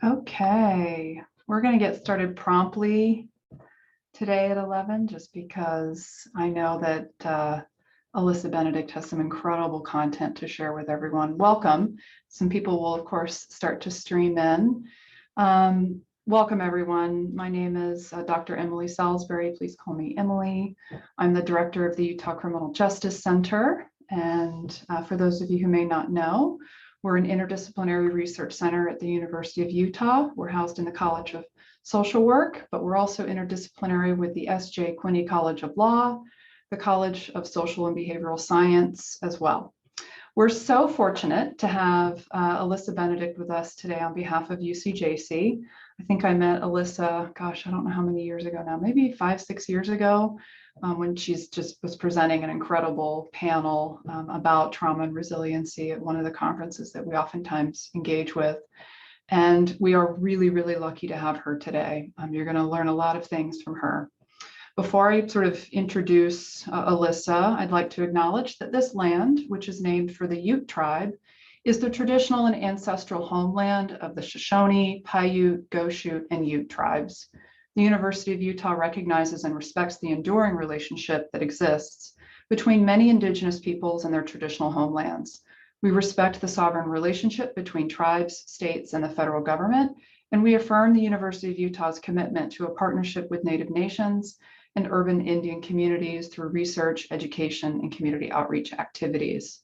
Okay, we're going to get started promptly today at 11, just because I know that Alyssa Benedict has some incredible content to share with everyone. Welcome. Some people will, of course, start to stream in. Welcome, everyone. My name is Dr. Emily Salisbury. Please call me Emily. I'm the director of the Utah Criminal Justice Center. And for those of you who may not know, we're an interdisciplinary research center at the University of Utah. We're housed in the College of Social Work, but we're also interdisciplinary with the S.J. Quinney College of Law, the College of Social and Behavioral Science as well. We're so fortunate to have Alyssa Benedict with us today on behalf of UCJC. I think I met Alyssa, gosh, I don't know how many years ago now, maybe 5-6 years ago, when she's just was presenting an incredible panel about trauma and resiliency at one of the conferences that we oftentimes engage with. And we are really, really lucky to have her today. You're going to learn a lot of things from her. Before I sort of introduce Alyssa, I'd like to acknowledge that this land, which is named for the Ute tribe, is the traditional and ancestral homeland of the Shoshone, Paiute, Goshute, and Ute tribes. The University of Utah recognizes and respects the enduring relationship that exists between many Indigenous peoples and their traditional homelands. We respect the sovereign relationship between tribes, states, and the federal government, and we affirm the University of Utah's commitment to a partnership with Native nations and urban Indian communities through research, education, and community outreach activities.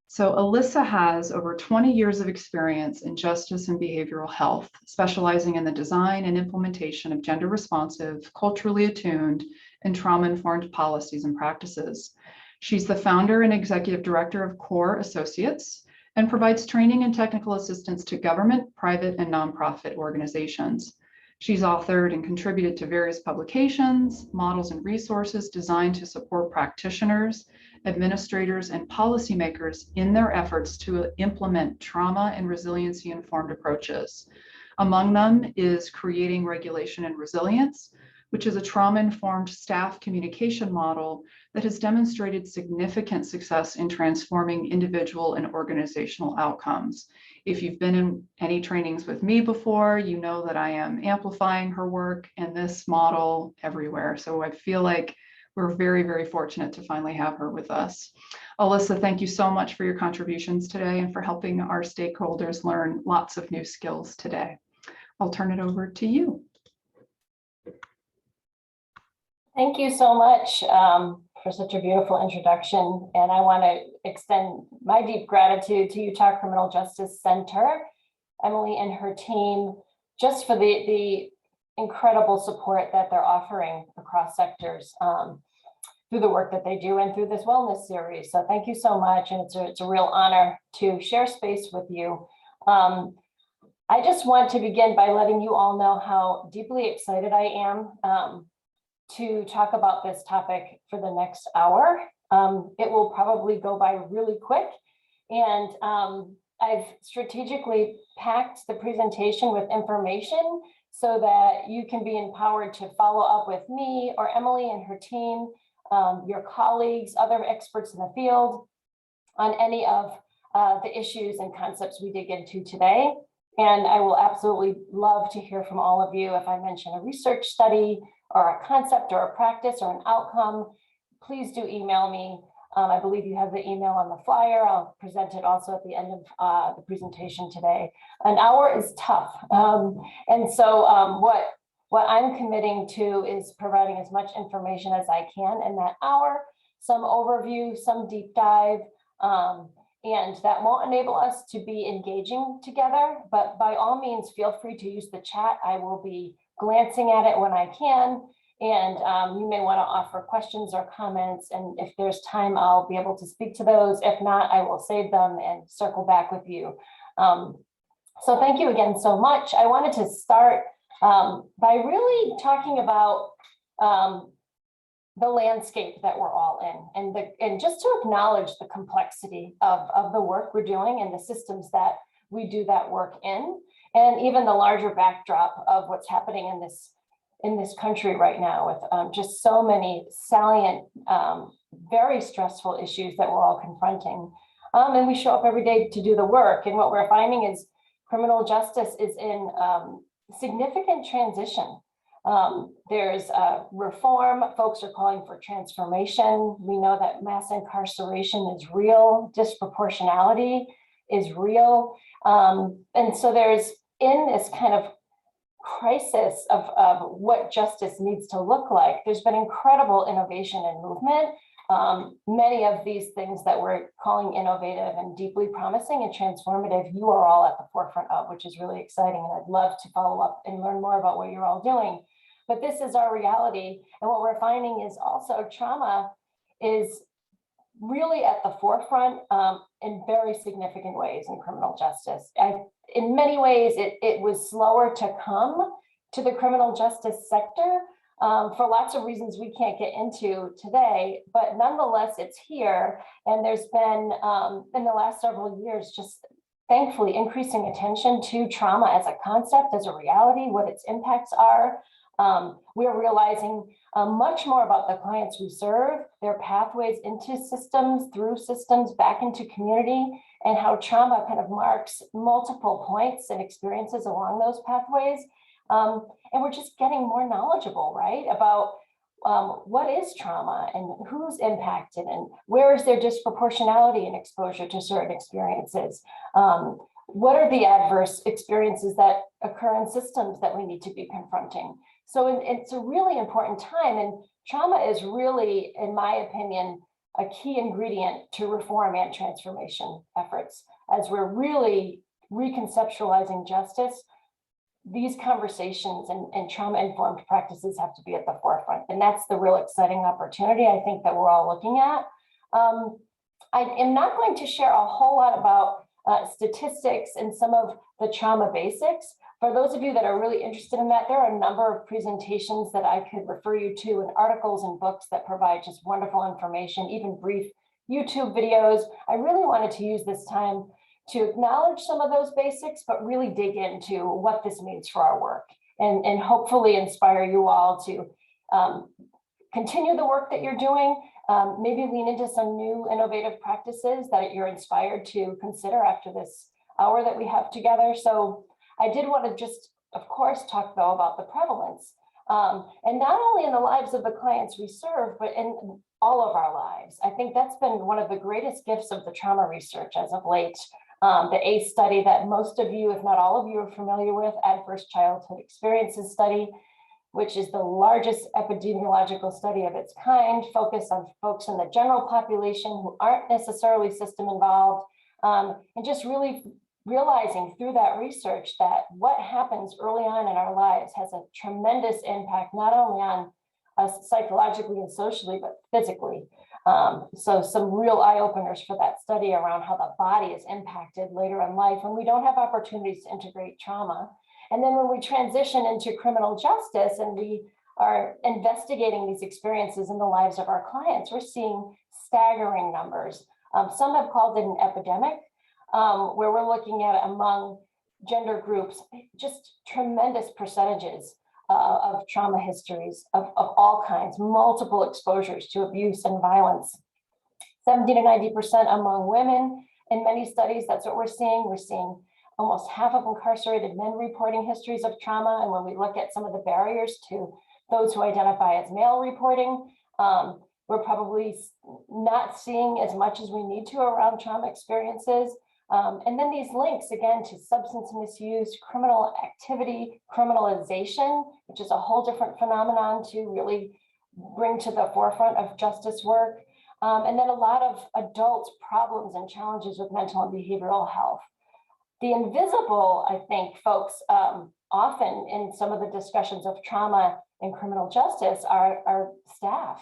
So Alyssa has over 20 years of experience in justice and behavioral health, specializing in the design and implementation of gender-responsive, culturally attuned, and trauma-informed policies and practices. She's the founder and executive director of CORE Associates and provides training and technical assistance to government, private, and nonprofit organizations. She's authored and contributed to various publications, models, and resources designed to support practitioners, administrators, and policymakers in their efforts to implement trauma and resiliency-informed approaches. Among them is Creating Regulation and Resilience, which is a trauma-informed staff communication model that has demonstrated significant success in transforming individual and organizational outcomes. If you've been in any trainings with me before, you know that I am amplifying her work and this model everywhere. So I feel like we're very, very fortunate to finally have her with us. Alyssa, thank you so much for your contributions today and for helping our stakeholders learn lots of new skills today. I'll turn it over to you. Thank you so much for such a beautiful introduction. And I want to extend my deep gratitude to Utah Criminal Justice Center, Emily and her team, just for the incredible support that they're offering across sectors through the work that they do and through this wellness series. So thank you so much. And it's a real honor to share space with you. I just want to begin by letting you all know how deeply excited I am to talk about this topic for the next hour. It will probably go by really quick. And I've strategically packed the presentation with information so that you can be empowered to follow up with me or Emily and her team, your colleagues, other experts in the field on any of the issues and concepts we dig into today. And I will absolutely love to hear from all of you. If I mention a research study or a concept or a practice or an outcome, please do email me. I believe you have the email on the flyer. I'll present it also at the end of the presentation today. An hour is tough. And so what I'm committing to is providing as much information as I can in that hour, some overview, some deep dive, and that won't enable us to be engaging together, but by all means, feel free to use the chat. I will be glancing at it when I can, and you may want to offer questions or comments, and if there's time, I'll be able to speak to those. If not, I will save them and circle back with you. So thank you again so much. I wanted to start by really talking about the landscape that we're all in, and just to acknowledge the complexity of the work we're doing and the systems that we do that work in, and even the larger backdrop of what's happening in this country right now with just so many salient, very stressful issues that we're all confronting. And we show up every day to do the work, and what we're finding is criminal justice is in significant transition. There's reform. Folks are calling for transformation. We know that mass incarceration is real. Disproportionality is real. And so there's, in this kind of crisis of what justice needs to look like, there's been incredible innovation and movement. Many of these things that we're calling innovative and deeply promising and transformative, you are all at the forefront of, which is really exciting. And I'd love to follow up and learn more about what you're all doing. But this is our reality. And what we're finding is also trauma is really at the forefront in very significant ways in criminal justice. In many ways, it was slower to come to the criminal justice sector for lots of reasons we can't get into today, but nonetheless, it's here. And there's been, in the last several years, just thankfully increasing attention to trauma as a concept, as a reality, what its impacts are. We're realizing much more about the clients we serve, their pathways into systems, through systems, back into community, and how trauma kind of marks multiple points and experiences along those pathways. And we're just getting more knowledgeable, right, about what is trauma and who's impacted and where is there disproportionality in exposure to certain experiences. What are the adverse experiences that occur in systems that we need to be confronting? So it's a really important time, and trauma is really, in my opinion, a key ingredient to reform and transformation efforts. As we're really reconceptualizing justice, these conversations and trauma-informed practices have to be at the forefront. And that's the real exciting opportunity I think that we're all looking at. I am not going to share a whole lot about statistics and some of the trauma basics. For those of you that are really interested in that, there are a number of presentations that I could refer you to, and articles and books that provide just wonderful information, even brief YouTube videos. I really wanted to use this time to acknowledge some of those basics, but really dig into what this means for our work and hopefully inspire you all to continue the work that you're doing, maybe lean into some new innovative practices that you're inspired to consider after this hour that we have together. So I did want to just, of course, talk though about the prevalence, and not only in the lives of the clients we serve, but in all of our lives. I think that's been one of the greatest gifts of the trauma research as of late. The ACE study that most of you, if not all of you, are familiar with, Adverse Childhood Experiences Study, which is the largest epidemiological study of its kind, focused on folks in the general population who aren't necessarily system involved, and just really realizing through that research that what happens early on in our lives has a tremendous impact, not only on us psychologically and socially, but physically. So some real eye-openers for that study around how the body is impacted later in life when we don't have opportunities to integrate trauma. And then when we transition into criminal justice and we are investigating these experiences in the lives of our clients, we're seeing staggering numbers. Some have called it an epidemic, where we're looking at among gender groups, just tremendous percentages of trauma histories of all kinds, multiple exposures to abuse and violence. 70 to 90% among women. In many studies, that's what we're seeing. We're seeing almost half of incarcerated men reporting histories of trauma. And when we look at some of the barriers to those who identify as male reporting, we're probably not seeing as much as we need to around trauma experiences. And then these links, again, to substance misuse, criminal activity, criminalization, which is a whole different phenomenon to really bring to the forefront of justice work. And then a lot of adult problems and challenges with mental and behavioral health. The invisible, I think, folks, often in some of the discussions of trauma and criminal justice are staff.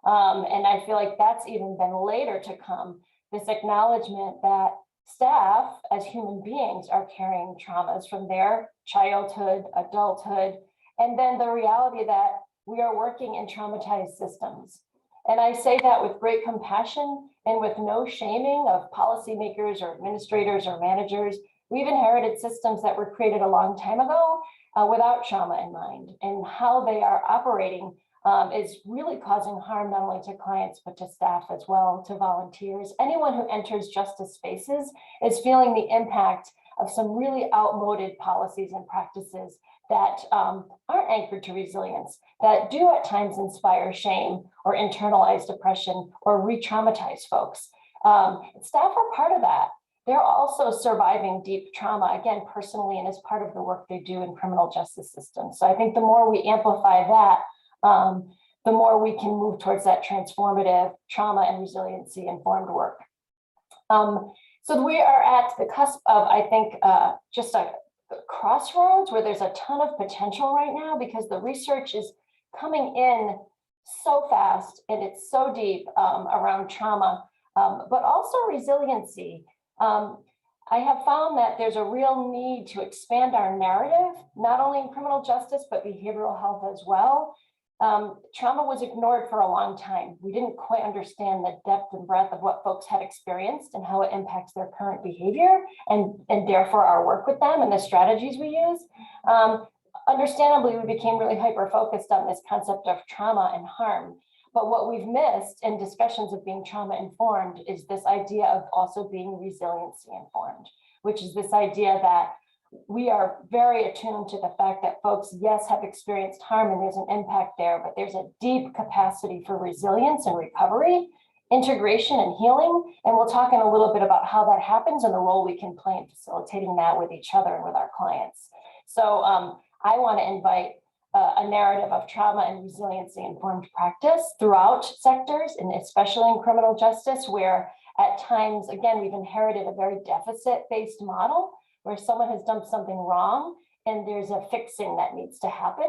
And I feel like that's even been later to come, this acknowledgement that staff as human beings are carrying traumas from their childhood, adulthood, and then the reality that we are working in traumatized systems. And I say that with great compassion and with no shaming of policymakers or administrators or managers. We've inherited systems that were created a long time ago without trauma in mind, and how they are operating is really causing harm not only to clients, but to staff as well, to volunteers. Anyone who enters justice spaces is feeling the impact of some really outmoded policies and practices that aren't anchored to resilience, that do at times inspire shame or internalized depression or re-traumatize folks. Staff are part of that. They're also surviving deep trauma, again, personally, and as part of the work they do in criminal justice systems. So I think the more we amplify that, the more we can move towards that transformative trauma and resiliency informed work. So we are at the cusp of, I think, just a crossroads where there's a ton of potential right now, because the research is coming in so fast and it's so deep around trauma, but also resiliency. I have found that there's a real need to expand our narrative, not only in criminal justice, but behavioral health as well. Trauma was ignored for a long time. We didn't quite understand the depth and breadth of what folks had experienced and how it impacts their current behavior and therefore our work with them and the strategies we use. Understandably, we became really hyper-focused on this concept of trauma and harm. But what we've missed in discussions of being trauma-informed is this idea of also being resiliency-informed, which is this idea that we are very attuned to the fact that folks, yes, have experienced harm and there's an impact there, but there's a deep capacity for resilience and recovery, integration and healing. And we'll talk in a little bit about how that happens and the role we can play in facilitating that with each other and with our clients. So I want to invite a narrative of trauma and resiliency informed practice throughout sectors, and especially in criminal justice, where at times, again, we've inherited a very deficit-based model where someone has done something wrong and there's a fixing that needs to happen.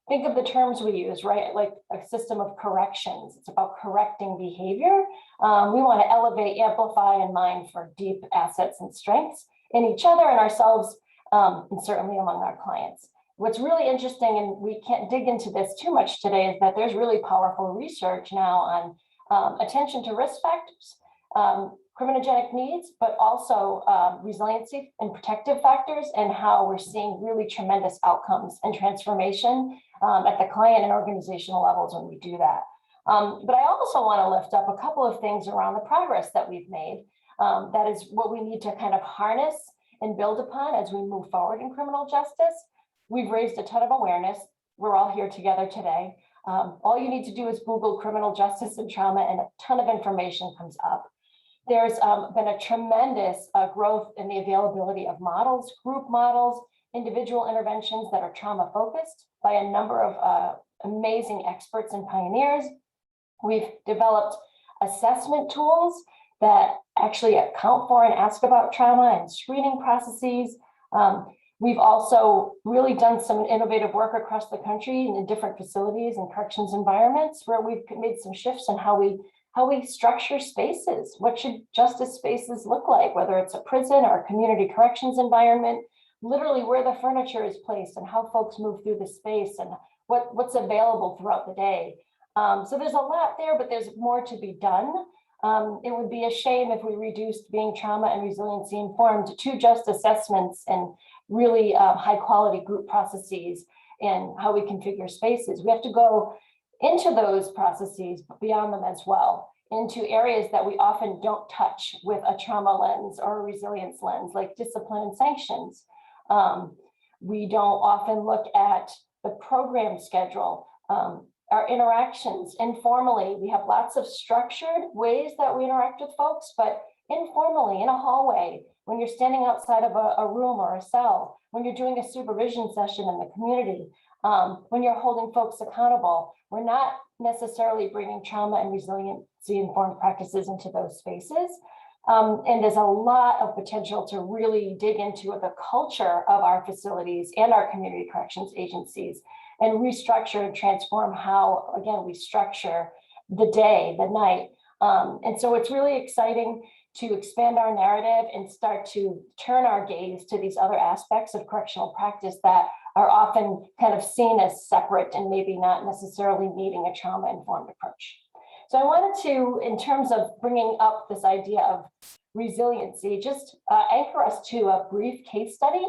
Think of the terms we use, right? Like a system of corrections. It's about correcting behavior. We want to elevate, amplify, and mine for deep assets and strengths in each other and ourselves, and certainly among our clients. What's really interesting, and we can't dig into this too much today, is that there's really powerful research now on attention to risk factors, criminogenic needs, but also resiliency and protective factors, and how we're seeing really tremendous outcomes and transformation at the client and organizational levels when we do that. But I also want to lift up a couple of things around the progress that we've made. That is what we need to kind of harness and build upon as we move forward in criminal justice. We've raised a ton of awareness. We're all here together today. All you need to do is Google criminal justice and trauma, and a ton of information comes up. There's been a tremendous growth in the availability of models, group models, individual interventions that are trauma focused by a number of amazing experts and pioneers. We've developed assessment tools that actually account for and ask about trauma and screening processes. We've also really done some innovative work across the country in different facilities and corrections environments where we've made some shifts in how we structure spaces. What should justice spaces look like, whether it's a prison or a community corrections environment, literally where the furniture is placed and how folks move through the space and what's available throughout the day. So there's a lot there, but there's more to be done. It would be a shame if we reduced being trauma and resiliency informed to just assessments and really high quality group processes and how we configure spaces. We have to go into those processes, but beyond them as well, into areas that we often don't touch with a trauma lens or a resilience lens, like discipline and sanctions. We don't often look at the program schedule, our interactions informally. We have lots of structured ways that we interact with folks, but informally in a hallway, when you're standing outside of a room or a cell, when you're doing a supervision session in the community, when you're holding folks accountable, we're not necessarily bringing trauma and resiliency informed practices into those spaces. And there's a lot of potential to really dig into the culture of our facilities and our community corrections agencies and restructure and transform how, again, we structure the day, the night. And so it's really exciting to expand our narrative and start to turn our gaze to these other aspects of correctional practice that are often kind of seen as separate and maybe not necessarily needing a trauma-informed approach. So I wanted to, in terms of bringing up this idea of resiliency, just anchor us to a brief case study.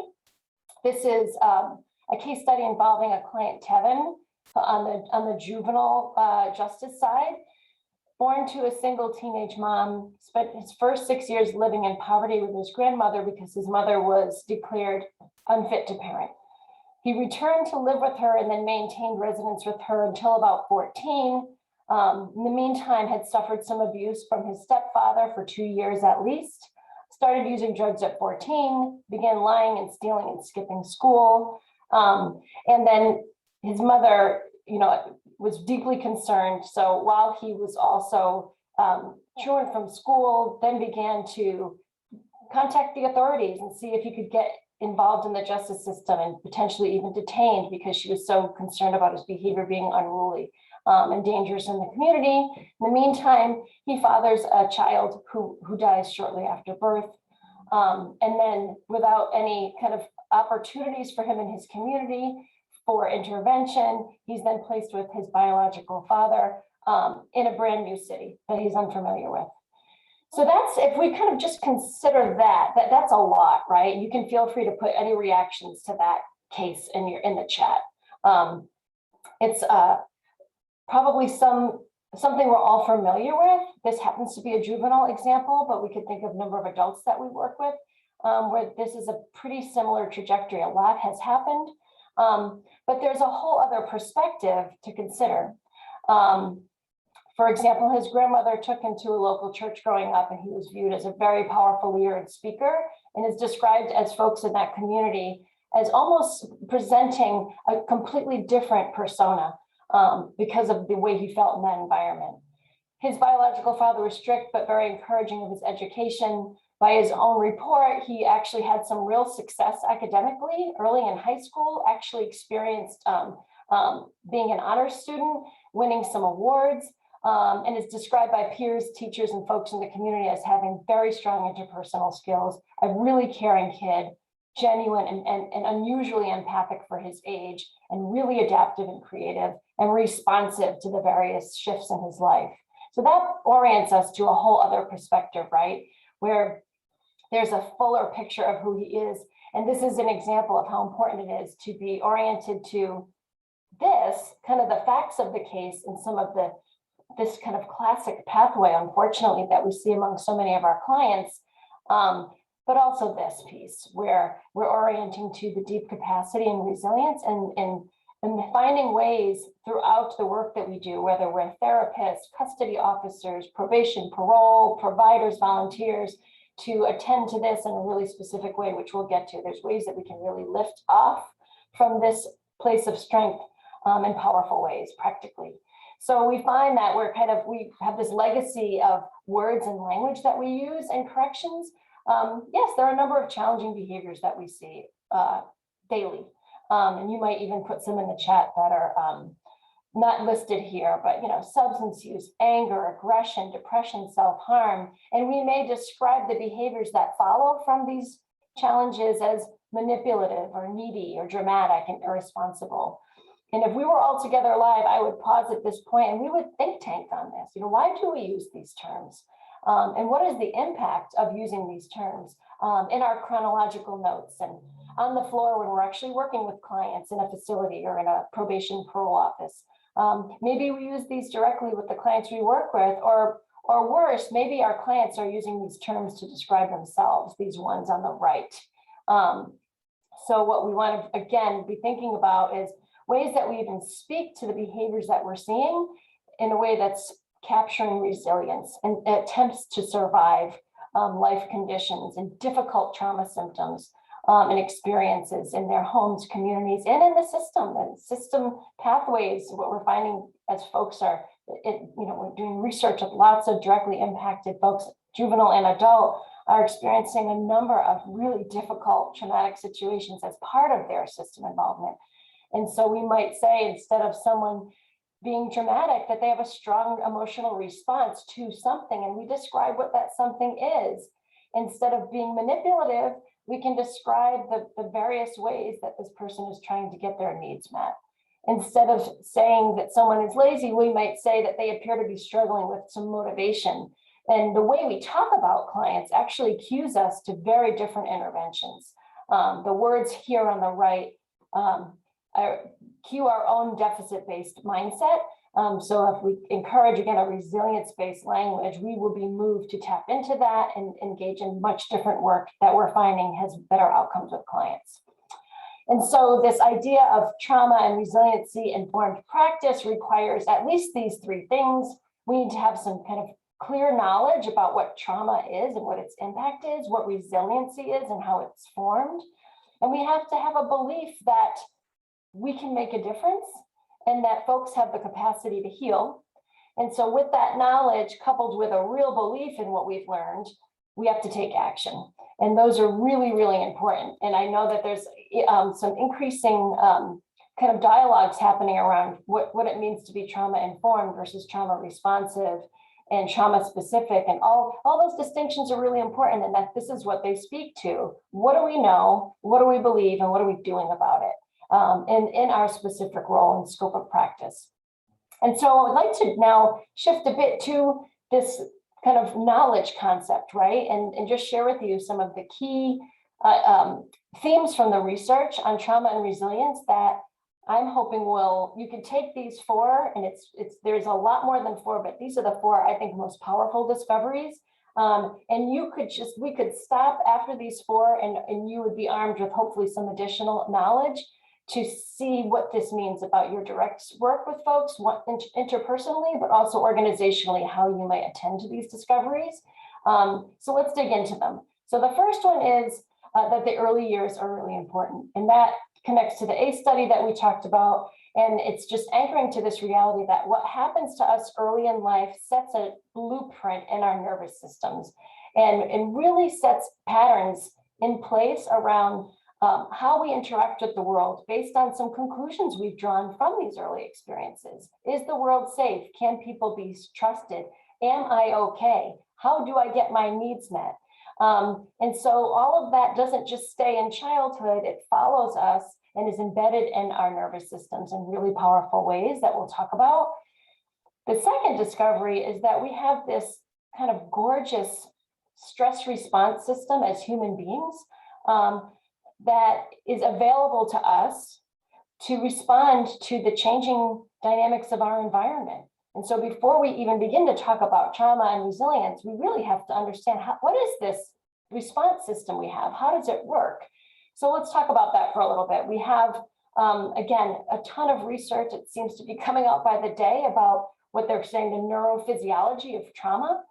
This is a case study involving a client, Tevin, on the juvenile justice side. Born to a single teenage mom, spent his first 6 years living in poverty with his grandmother because his mother was declared unfit to parent. He returned to live with her and then maintained residence with her until about 14. In the meantime, had suffered some abuse from his stepfather for 2 years at least, started using drugs at 14, began lying and stealing and skipping school. And then his mother, was deeply concerned. So while he was also truant from school, then began to contact the authorities and see if he could get involved in the justice system and potentially even detained because she was so concerned about his behavior being unruly and dangerous in the community. In the meantime, he fathers a child who dies shortly after birth. And then without any kind of opportunities for him in his community for intervention, he's then placed with his biological father in a brand new city that he's unfamiliar with. So that's, if we kind of just consider that's a lot, right? You can feel free to put any reactions to that case in the chat. It's probably something we're all familiar with. This happens to be a juvenile example, but we could think of a number of adults that we work with where this is a pretty similar trajectory. A lot has happened, but there's a whole other perspective to consider. For example, his grandmother took him to a local church growing up, and he was viewed as a very powerful leader and speaker, and is described as folks in that community as almost presenting a completely different persona because of the way he felt in that environment. His biological father was strict, but very encouraging of his education. By his own report, he actually had some real success academically early in high school, actually experienced being an honors student, winning some awards, and is described by peers, teachers, and folks in the community as having very strong interpersonal skills, a really caring kid, genuine and unusually empathic for his age, and really adaptive and creative and responsive to the various shifts in his life. So that orients us to a whole other perspective, right? Where there's a fuller picture of who he is. And this is an example of how important it is to be oriented to this, kind of the facts of the case and some of this kind of classic pathway, unfortunately, that we see among so many of our clients. But also this piece where we're orienting to the deep capacity and resilience and finding ways throughout the work that we do, whether we're therapists, custody officers, probation, parole, providers, volunteers, to attend to this in a really specific way, which we'll get to. There's ways that we can really lift off from this place of strength in powerful ways, practically. So we find that we have this legacy of words and language that we use in corrections. Yes, there are a number of challenging behaviors that we see daily. And you might even put some in the chat that are not listed here, but substance use, anger, aggression, depression, self-harm. And we may describe the behaviors that follow from these challenges as manipulative or needy or dramatic and irresponsible. And if we were all together live, I would pause at this point and we would think tank on this. Why do we use these terms? And what is the impact of using these terms in our chronological notes and on the floor when we're actually working with clients in a facility or in a probation parole office? Maybe we use these directly with the clients we work with, or worse, maybe our clients are using these terms to describe themselves, these ones on the right. So what we want to, again, be thinking about is ways that we even speak to the behaviors that we're seeing in a way that's capturing resilience and attempts to survive life conditions and difficult trauma symptoms and experiences in their homes, communities, and in the system. And system pathways, what we're finding as folks are, we're doing research with lots of directly impacted folks, juvenile and adult, are experiencing a number of really difficult traumatic situations as part of their system involvement. And so we might say, instead of someone being dramatic, that they have a strong emotional response to something, and we describe what that something is. Instead of being manipulative, we can describe the various ways that this person is trying to get their needs met. Instead of saying that someone is lazy, we might say that they appear to be struggling with some motivation. And the way we talk about clients actually cues us to very different interventions. The words here on the right cue our own deficit-based mindset So if we encourage, again, a resilience-based language, we will be moved to tap into that and engage in much different work that we're finding has better outcomes with clients. And so this idea of trauma and resiliency informed practice requires at least these three things. We need to have some kind of clear knowledge about what trauma is and what its impact is, what resiliency is and how it's formed. And we have to have a belief that we can make a difference and that folks have the capacity to heal. And so with that knowledge, coupled with a real belief in what we've learned, we have to take action. And those are really, really important. And I know that there's some increasing kind of dialogues happening around what it means to be trauma informed versus trauma responsive and trauma specific. And all those distinctions are really important, and that this is what they speak to. What do we know? What do we believe? And what are we doing about it? In our specific role and scope of practice. And so I would like to now shift a bit to this kind of knowledge concept, right? And just share with you some of the key themes from the research on trauma and resilience that I'm hoping you can take these four, and there's a lot more than four, but these are the four, I think, most powerful discoveries. And we could stop after these four and you would be armed with hopefully some additional knowledge to see what this means about your direct work with folks, interpersonally, but also organizationally, how you might attend to these discoveries. So let's dig into them. So the first one is that the early years are really important. And that connects to the ACE study that we talked about. And it's just anchoring to this reality that what happens to us early in life sets a blueprint in our nervous systems and really sets patterns in place around how we interact with the world based on some conclusions we've drawn from these early experiences. Is the world safe? Can people be trusted? Am I okay? How do I get my needs met? And so all of that doesn't just stay in childhood, it follows us and is embedded in our nervous systems in really powerful ways that we'll talk about. The second discovery is that we have this kind of gorgeous stress response system as human beings that is available to us to respond to the changing dynamics of our environment. And so before we even begin to talk about trauma and resilience, we really have to understand what is this response system we have? How does it work? So let's talk about that for a little bit. We have, again, a ton of research. It seems to be coming out by the day about what they're saying, the neurophysiology of trauma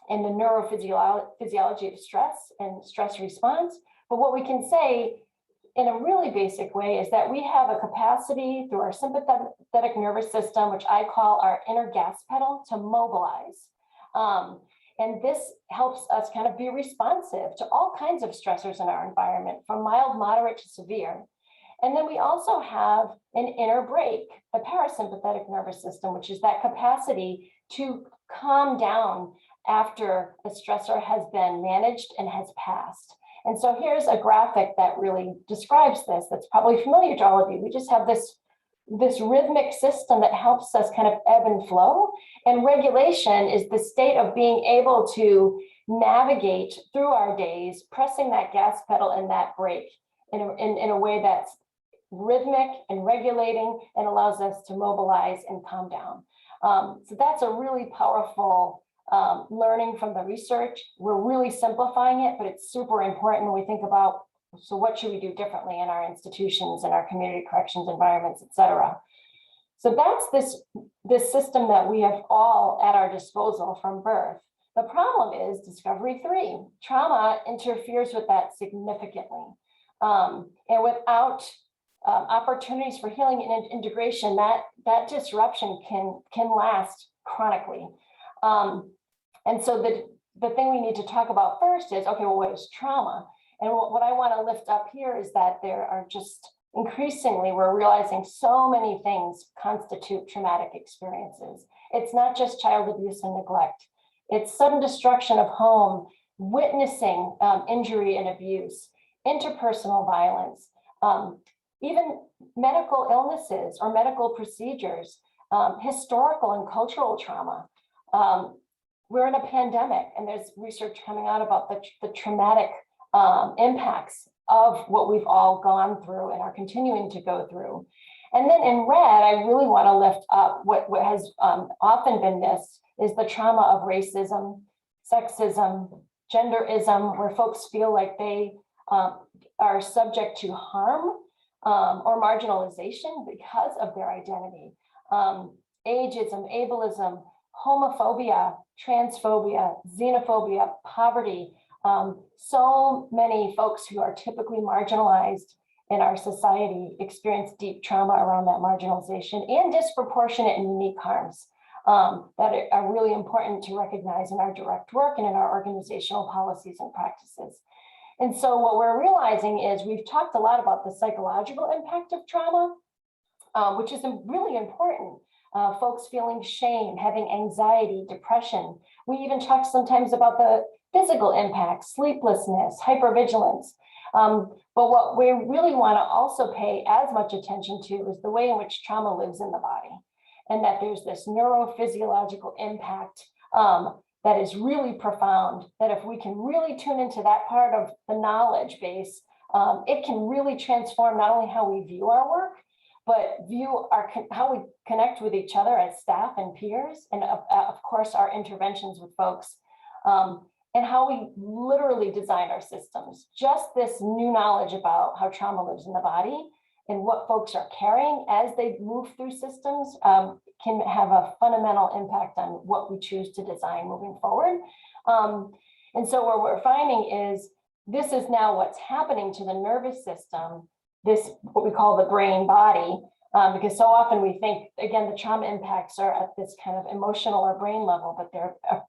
and the neurophysiology of stress and stress response. But what we can say in a really basic way is that we have a capacity through our sympathetic nervous system, which I call our inner gas pedal, to mobilize. And this helps us kind of be responsive to all kinds of stressors in our environment, from mild, moderate to severe. And then we also have an inner brake, the parasympathetic nervous system, which is that capacity to calm down after a stressor has been managed and has passed. And so here's a graphic that really describes this, that's probably familiar to all of you. We just have this rhythmic system that helps us kind of ebb and flow. And regulation is the state of being able to navigate through our days, pressing that gas pedal and that brake in a way that's rhythmic and regulating and allows us to mobilize and calm down. So that's a really powerful learning from the research. We're really simplifying it, but it's super important when we think about, so what should we do differently in our institutions and our community corrections environments, et cetera. So that's this system that we have all at our disposal from birth. The problem is discovery 3. Trauma interferes with that significantly. And without opportunities for healing and integration, that disruption can last chronically. And so the thing we need to talk about first is, okay, well, what is trauma? And what I want to lift up here is that there are just increasingly, we're realizing so many things constitute traumatic experiences. It's not just child abuse and neglect. It's sudden destruction of home, witnessing injury and abuse, interpersonal violence, even medical illnesses or medical procedures, historical and cultural trauma. We're in a pandemic, and there's research coming out about the traumatic impacts of what we've all gone through and are continuing to go through. And then in red, I really want to lift up what has often been missed is the trauma of racism, sexism, genderism, where folks feel like they are subject to harm or marginalization because of their identity. Ageism, ableism, homophobia, transphobia, xenophobia, poverty. So many folks who are typically marginalized in our society experience deep trauma around that marginalization and disproportionate and unique harms that are really important to recognize in our direct work and in our organizational policies and practices. And so what we're realizing is we've talked a lot about the psychological impact of trauma, which is really important. Folks feeling shame, having anxiety, depression. We even talk sometimes about the physical impact, sleeplessness, hypervigilance. But what we really want to also pay as much attention to is the way in which trauma lives in the body, and that there's this neurophysiological impact that is really profound, that if we can really tune into that part of the knowledge base, it can really transform not only how we view our work, but how we connect with each other as staff and peers, and of course, our interventions with folks, and how we literally design our systems. Just this new knowledge about how trauma lives in the body and what folks are carrying as they move through systems can have a fundamental impact on what we choose to design moving forward. And so what we're finding is this is now what's happening to the nervous system, this what we call the brain body, because so often we think, again, the trauma impacts are at this kind of emotional or brain level, but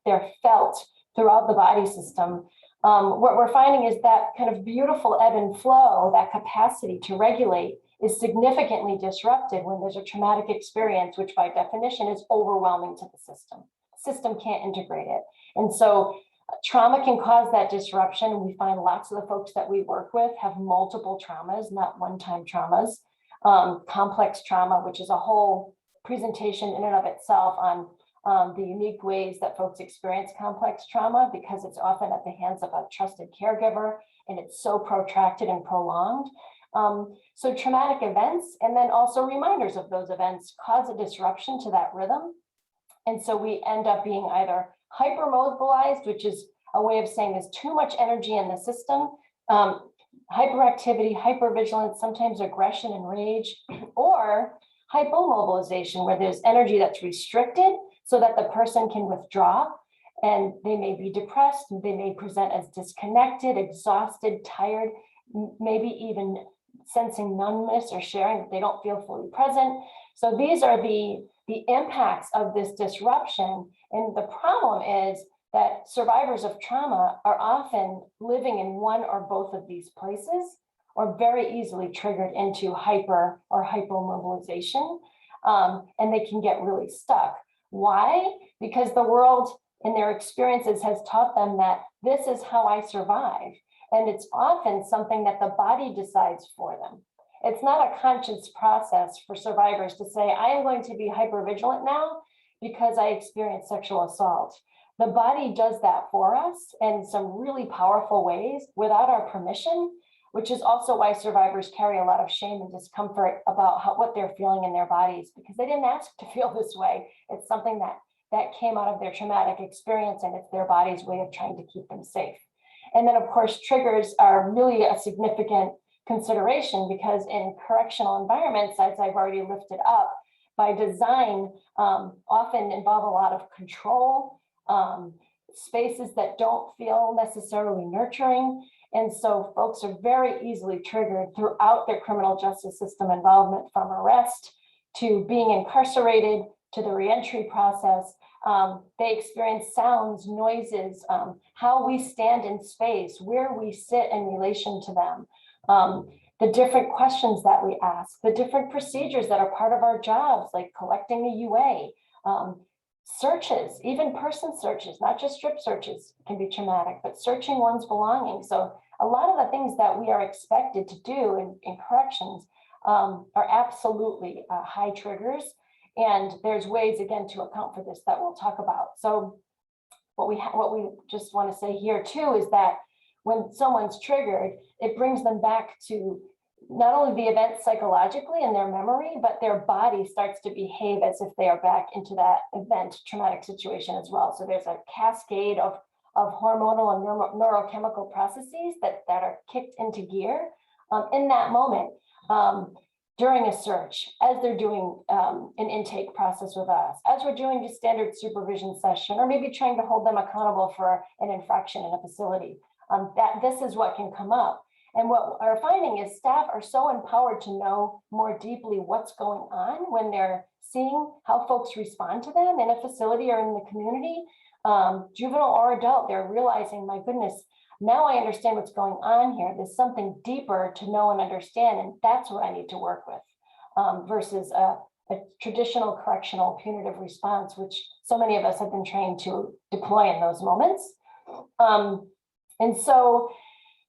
they're felt throughout the body system. What we're finding is that kind of beautiful ebb and flow, that capacity to regulate, is significantly disrupted when there's a traumatic experience, which by definition is overwhelming to the system. The system can't integrate it. And so trauma can cause that disruption. We find lots of the folks that we work with have multiple traumas, not one-time traumas. Complex trauma, which is a whole presentation in and of itself on the unique ways that folks experience complex trauma, because it's often at the hands of a trusted caregiver and it's so protracted and prolonged. So traumatic events and then also reminders of those events cause a disruption to that rhythm. And so we end up being either hypermobilized, which is a way of saying there's too much energy in the system, hyperactivity, hypervigilance, sometimes aggression and rage, or hypomobilization, where there's energy that's restricted so that the person can withdraw, and they may be depressed, they may present as disconnected, exhausted, tired, maybe even sensing numbness or sharing that they don't feel fully present. So these are the impacts of this disruption. And the problem is that survivors of trauma are often living in one or both of these places, or very easily triggered into hyper or hypomobilization, and they can get really stuck. Why? Because the world and their experiences has taught them that this is how I survive. And it's often something that the body decides for them. It's not a conscious process for survivors to say, I am going to be hypervigilant now because I experienced sexual assault. The body does that for us in some really powerful ways without our permission, which is also why survivors carry a lot of shame and discomfort about what they're feeling in their bodies, because they didn't ask to feel this way. It's something that came out of their traumatic experience, and it's their body's way of trying to keep them safe. And then, of course, triggers are really a significant consideration, because in correctional environments, as I've already lifted up, by design, often involve a lot of control, spaces that don't feel necessarily nurturing. And so folks are very easily triggered throughout their criminal justice system involvement, from arrest to being incarcerated to the reentry process. They experience sounds, noises, how we stand in space, where we sit in relation to them, the different questions that we ask, the different procedures that are part of our jobs, like collecting a UA, searches, even person searches, not just strip searches can be traumatic, but searching one's belongings. So a lot of the things that we are expected to do in corrections are absolutely high triggers. And there's ways, again, to account for this that we'll talk about. So what we just want to say here too is that when someone's triggered, it brings them back to not only the event psychologically in their memory, but their body starts to behave as if they are back into that event traumatic situation as well. So there's a cascade of hormonal and neurochemical processes that are kicked into gear in that moment during a search, as they're doing an intake process with us, as we're doing a standard supervision session, or maybe trying to hold them accountable for an infraction in a facility. That this is what can come up. And what we're finding is staff are so empowered to know more deeply what's going on when they're seeing how folks respond to them in a facility or in the community, juvenile or adult. They're realizing, my goodness, now I understand what's going on here. There's something deeper to know and understand, and that's what I need to work with versus a traditional correctional punitive response, which so many of us have been trained to deploy in those moments. And so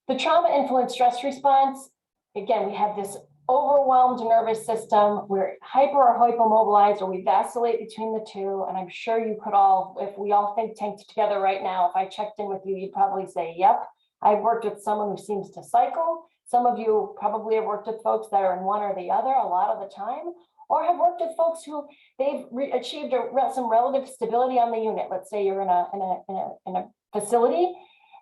the trauma-influenced stress response, again, we have this overwhelmed nervous system. We're hyper or hypomobilized, or we vacillate between the two. And I'm sure you could all, if we all think tanked together right now, if I checked in with you, you'd probably say, yep, I've worked with someone who seems to cycle. Some of you probably have worked with folks that are in one or the other a lot of the time, or have worked with folks who they've achieved some relative stability on the unit. Let's say you're in a facility,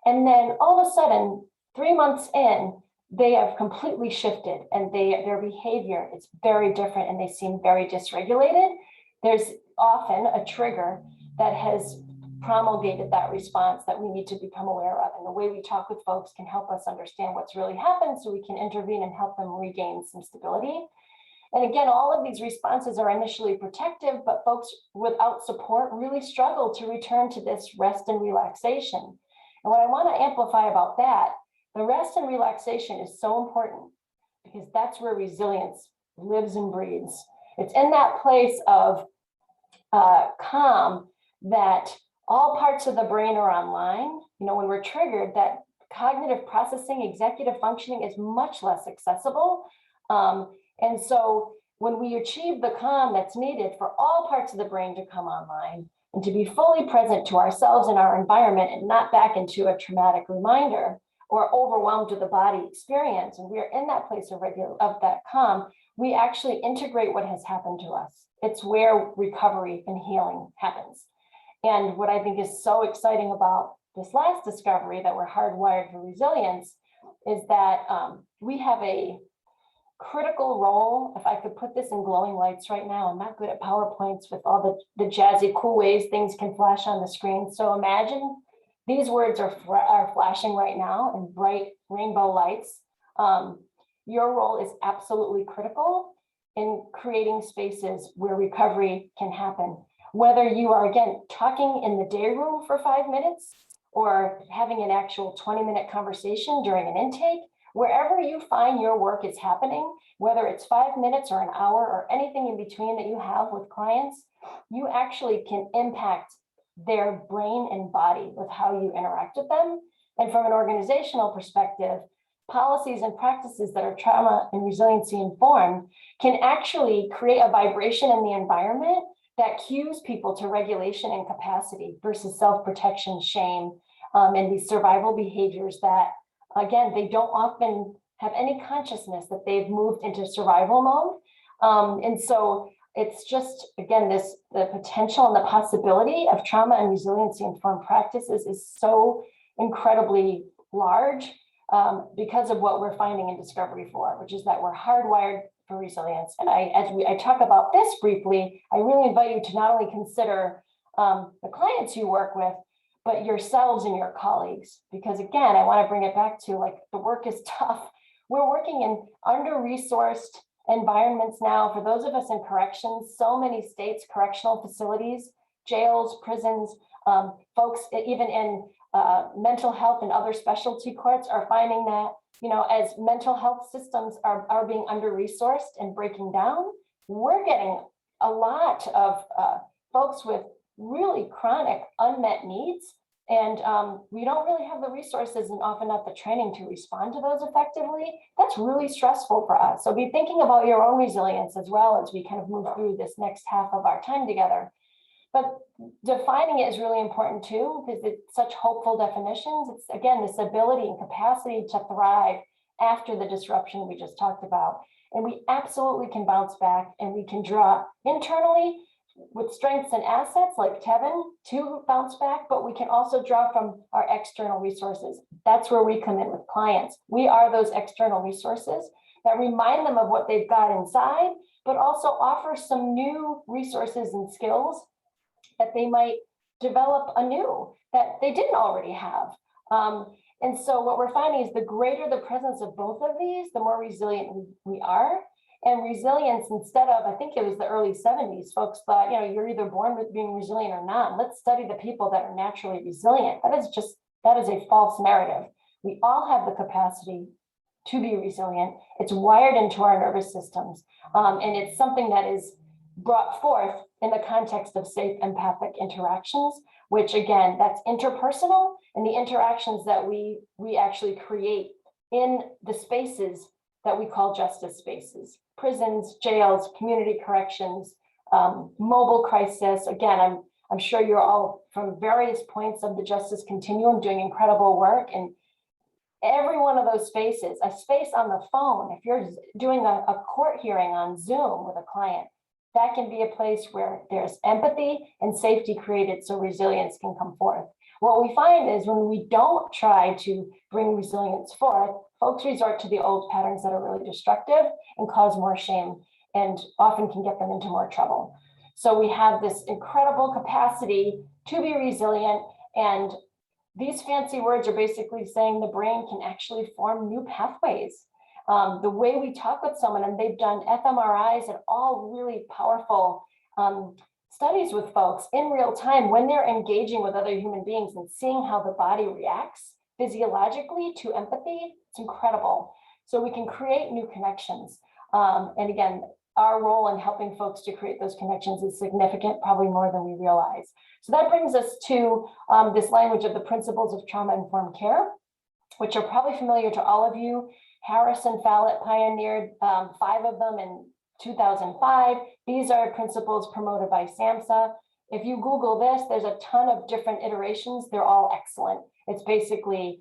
and then all of a sudden, 3 months in, they have completely shifted, and their behavior is very different, and they seem very dysregulated. There's often a trigger that has promulgated that response that we need to become aware of. And the way we talk with folks can help us understand what's really happened so we can intervene and help them regain some stability. And again, all of these responses are initially protective, but folks without support really struggle to return to this rest and relaxation. And what I want to amplify about that, the rest and relaxation is so important because that's where resilience lives and breathes. It's in that place of calm that all parts of the brain are online. You know, when we're triggered, that cognitive processing, executive functioning is much less accessible. And so when we achieve the calm that's needed for all parts of the brain to come online and to be fully present to ourselves and our environment and not back into a traumatic reminder or overwhelmed with the body experience, and we're in that place of that calm, we actually integrate what has happened to us. It's where recovery and healing happens. And what I think is so exciting about this last discovery that we're hardwired for resilience is that we have a critical role. If I could put this in glowing lights right now, I'm not good at PowerPoints with all the jazzy, cool ways things can flash on the screen. So imagine these words are flashing right now in bright rainbow lights. Your role is absolutely critical in creating spaces where recovery can happen. Whether you are, again, talking in the day room for 5 minutes or having an actual 20-minute conversation during an intake, wherever you find your work is happening, whether it's 5 minutes or an hour or anything in between that you have with clients, you actually can impact their brain and body with how you interact with them. And from an organizational perspective, policies and practices that are trauma and resiliency informed can actually create a vibration in the environment that cues people to regulation and capacity versus self-protection, shame, and these survival behaviors that, again, they don't often have any consciousness that they've moved into survival mode. And so it's just, again, the potential and the possibility of trauma and resiliency informed practices is so incredibly large because of what we're finding in Discovery 4, which is that we're hardwired for resilience. And as I talk about this briefly, I really invite you to not only consider the clients you work with, but yourselves and your colleagues. Because again, I want to bring it back to, like, the work is tough. We're working in under-resourced environments now. For those of us in corrections, so many states, correctional facilities, jails, prisons, folks even in mental health and other specialty courts are finding that, you know, as mental health systems are being under-resourced and breaking down, we're getting a lot of folks with really chronic unmet needs. And we don't really have the resources and often not the training to respond to those effectively. That's really stressful for us. So be thinking about your own resilience as well as we kind of move through this next half of our time together. But defining it is really important too, because it's such hopeful definitions. It's, again, this ability and capacity to thrive after the disruption we just talked about. And we absolutely can bounce back, and we can draw internally with strengths and assets like Tevin to bounce back, but we can also draw from our external resources. That's where we come in with clients. We are those external resources that remind them of what they've got inside, but also offer some new resources and skills that they might develop anew that they didn't already have. And so what we're finding is the greater the presence of both of these, the more resilient we are. And resilience, instead of, I think it was the early 70s, folks thought, you're either born with being resilient or not. Let's study the people that are naturally resilient. That is a false narrative. We all have the capacity to be resilient. It's wired into our nervous systems. And it's something that is brought forth in the context of safe empathic interactions, which again, that's interpersonal, and the interactions that we actually create in the spaces that we call justice spaces, prisons, jails, community corrections, mobile crisis. Again, I'm sure you're all from various points of the justice continuum doing incredible work. And every one of those spaces, a space on the phone, if you're doing a court hearing on Zoom with a client, that can be a place where there's empathy and safety created so resilience can come forth. What we find is when we don't try to bring resilience forth, folks resort to the old patterns that are really destructive and cause more shame and often can get them into more trouble. So we have this incredible capacity to be resilient, and these fancy words are basically saying the brain can actually form new pathways. The way we talk with someone, and they've done fMRIs and all really powerful studies with folks in real time when they're engaging with other human beings and seeing how the body reacts physiologically to empathy. It's incredible. So we can create new connections. And again, our role in helping folks to create those connections is significant, probably more than we realize. So that brings us to this language of the principles of trauma-informed care, which are probably familiar to all of you. Harris and Fallett pioneered 5 of them in 2005. These are principles promoted by SAMHSA. If you Google this, there's a ton of different iterations. They're all excellent. It's basically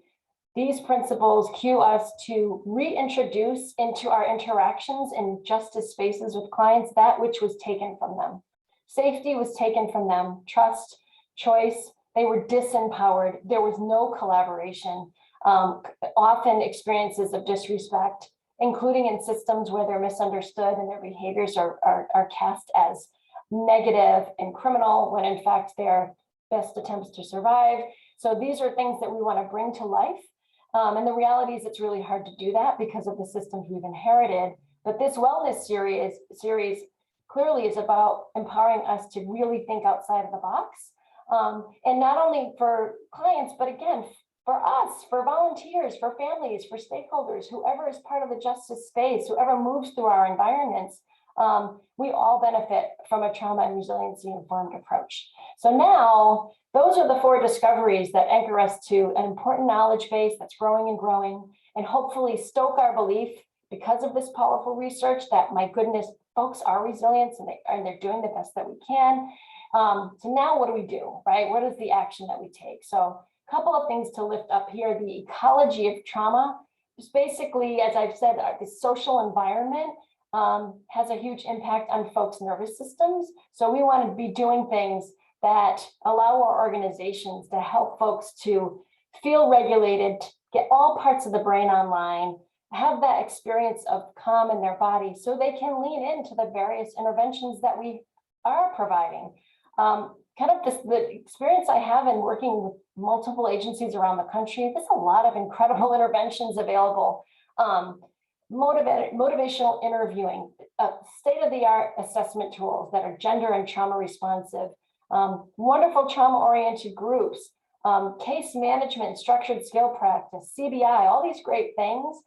these principles cue us to reintroduce into our interactions in justice spaces with clients that which was taken from them. Safety was taken from them, trust, choice, they were disempowered. There was no collaboration. Often experiences of disrespect, including in systems where they're misunderstood and their behaviors are cast as negative and criminal when in fact they're best attempts to survive. So these are things that we want to bring to life. And the reality is it's really hard to do that because of the systems we've inherited. But this wellness series clearly is about empowering us to really think outside of the box. And not only for clients, but again, for us, for volunteers, for families, for stakeholders, whoever is part of the justice space, whoever moves through our environments, we all benefit from a trauma and resiliency informed approach. So now, those are the 4 discoveries that anchor us to an important knowledge base that's growing and growing, and hopefully stoke our belief because of this powerful research that, my goodness, folks are resilient and they're doing the best that we can. So now what do we do, right? What is the action that we take? So a couple of things to lift up here. The ecology of trauma is basically, as I've said, the social environment has a huge impact on folks' nervous systems. So we want to be doing things that allow our organizations to help folks to feel regulated, get all parts of the brain online, have that experience of calm in their body so they can lean into the various interventions that we are providing. The experience I have in working with multiple agencies around the country, there's a lot of incredible interventions available. Motivational interviewing, state-of-the-art assessment tools that are gender and trauma responsive, wonderful trauma-oriented groups, case management, structured skill practice, CBI, all these great things.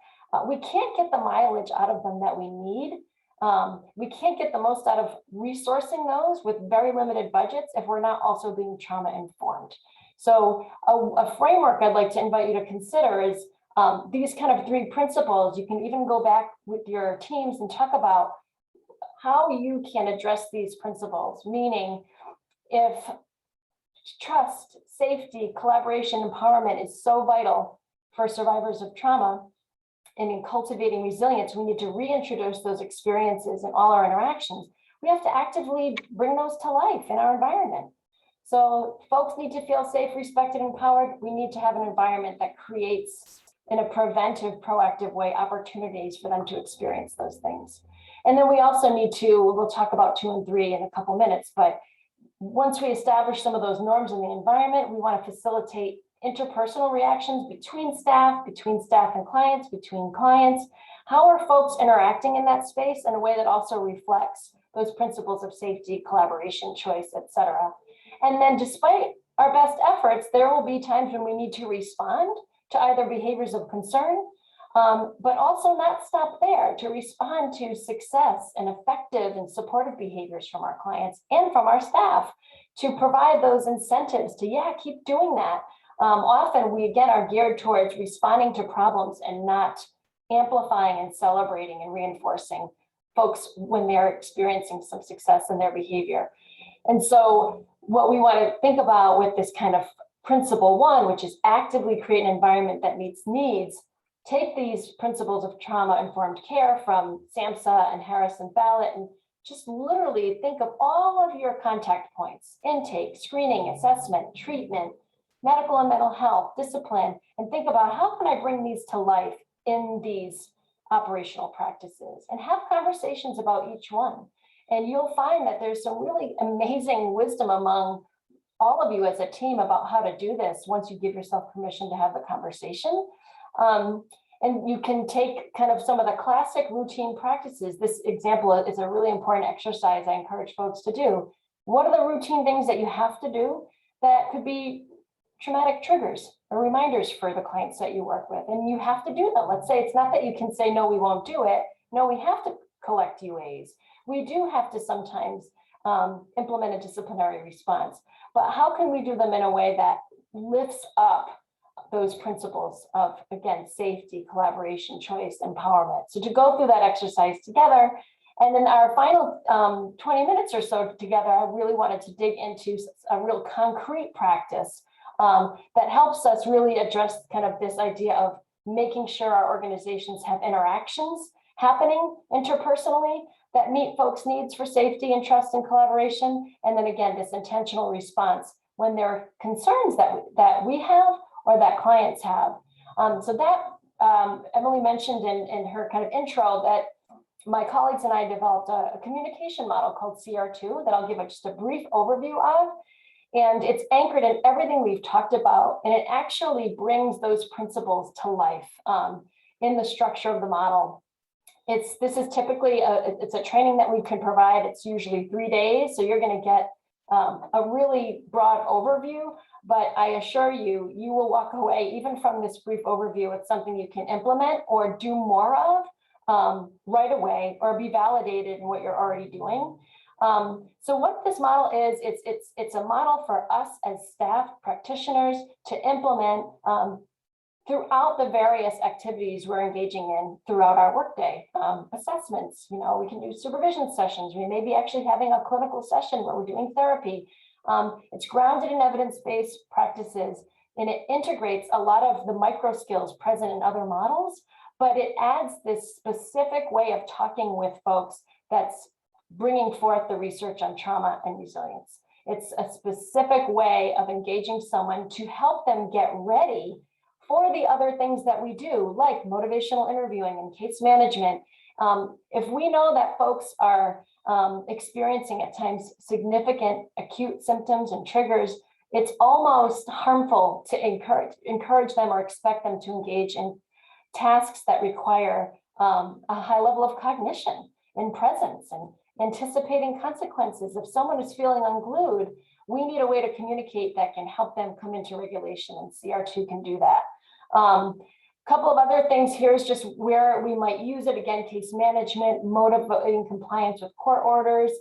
We can't get the mileage out of them that we need. We can't get the most out of resourcing those with very limited budgets if we're not also being trauma informed. So a framework I'd like to invite you to consider is these kind of 3 principles. You can even go back with your teams and talk about how you can address these principles, meaning if trust, safety, collaboration, empowerment is so vital for survivors of trauma, and in cultivating resilience, we need to reintroduce those experiences in all our interactions. We have to actively bring those to life in our environment. So folks need to feel safe, respected, empowered. We need to have an environment that creates, in a preventive, proactive way, opportunities for them to experience those things. And then we also need to, we'll talk about 2 and 3 in a couple minutes, but once we establish some of those norms in the environment, we want to facilitate interpersonal reactions between staff and clients, between clients. How are folks interacting in that space in a way that also reflects those principles of safety, collaboration, choice, etc. And then despite our best efforts, there will be times when we need to respond to either behaviors of concern, but also not stop there, to respond to success and effective and supportive behaviors from our clients and from our staff, to provide those incentives to, yeah, keep doing that. Often we, again, are geared towards responding to problems and not amplifying and celebrating and reinforcing folks when they're experiencing some success in their behavior. And so what we want to think about with this kind of principle 1, which is actively create an environment that meets needs, take these principles of trauma-informed care from SAMHSA and Harris and Ballot, and just literally think of all of your contact points: intake, screening, assessment, treatment, medical and mental health, discipline, and think about how can I bring these to life in these operational practices, and have conversations about each one. And you'll find that there's some really amazing wisdom among all of you as a team about how to do this once you give yourself permission to have the conversation. And you can take kind of some of the classic routine practices. This example is a really important exercise I encourage folks to do. What are the routine things that you have to do that could be traumatic triggers or reminders for the clients that you work with? And you have to do them. Let's say it's not that you can say, no, we won't do it. No, we have to collect UAs. We do have to sometimes implement a disciplinary response, but how can we do them in a way that lifts up those principles of, again, safety, collaboration, choice, empowerment? So to go through that exercise together, and then our final 20 minutes or so together, I really wanted to dig into a real concrete practice that helps us really address kind of this idea of making sure our organizations have interactions happening interpersonally that meet folks' needs for safety and trust and collaboration. And then again, this intentional response when there are concerns that we have or that clients have. So that Emily mentioned in her kind of intro that my colleagues and I developed a communication model called CR2 that I'll give just a brief overview of. And it's anchored in everything we've talked about, and it actually brings those principles to life in the structure of the model. This is typically it's a training that we can provide. It's usually 3 days, so you're going to get a really broad overview. But I assure you, you will walk away even from this brief overview with something you can implement or do more of right away, or be validated in what you're already doing. So what this model is, it's a model for us as staff practitioners to implement throughout the various activities we're engaging in throughout our workday. Assessments, we can do supervision sessions. We may be actually having a clinical session where we're doing therapy. It's grounded in evidence-based practices, and it integrates a lot of the micro skills present in other models, but it adds this specific way of talking with folks that's bringing forth the research on trauma and resilience. It's a specific way of engaging someone to help them get ready for the other things that we do, like motivational interviewing and case management. If we know that folks are experiencing at times significant acute symptoms and triggers, it's almost harmful to encourage them or expect them to engage in tasks that require a high level of cognition and presence and anticipating consequences. If someone is feeling unglued, we need a way to communicate that can help them come into regulation, and CR2 can do that. Couple of other things here is just where we might use it. Again, case management, motivating compliance with court orders.